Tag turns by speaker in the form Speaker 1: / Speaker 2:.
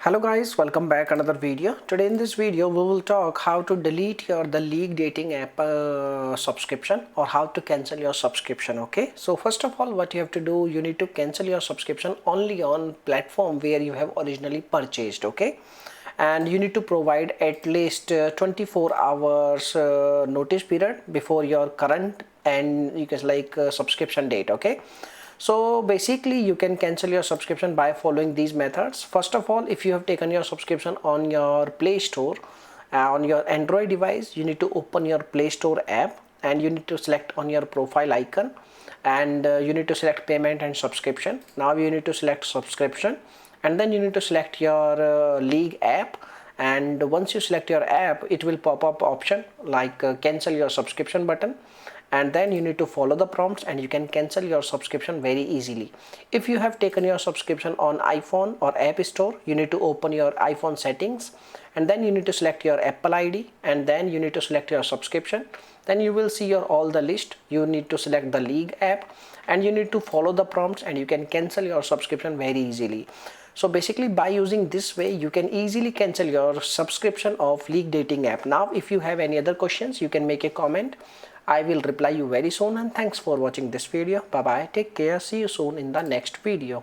Speaker 1: Hello guys, welcome back another video. Today in this video we will talk how to delete the league dating app subscription or how to cancel your subscription. Okay, so first of all what you have to do, you need to cancel your subscription only on platform where you have originally purchased. Okay, and you need to provide at least 24 hours notice period before your current and you can subscription date. Okay, so basically you can cancel your subscription by following these methods. First of all, if you have taken your subscription on your Play Store on your Android device, you need to open your Play Store app and you need to select on your profile icon and you need to select payment and subscription. Now you need to select subscription and then you need to select your league app, and once you select your app it will pop up option like cancel your subscription button, and then you need to follow the prompts and you can cancel your subscription very easily. If you have taken your subscription on iPhone or App Store, you need to open your iPhone settings and then you need to select your Apple ID and then you need to select your subscription. Then you will see your all the list. You need to select the league app and you need to follow the prompts and you can cancel your subscription very easily. So basically by using this way you can easily cancel your subscription of league dating app. Now if you have any other questions you can make a comment. I will reply you very soon, and thanks for watching this video. Bye bye, take care, see you soon in the next video.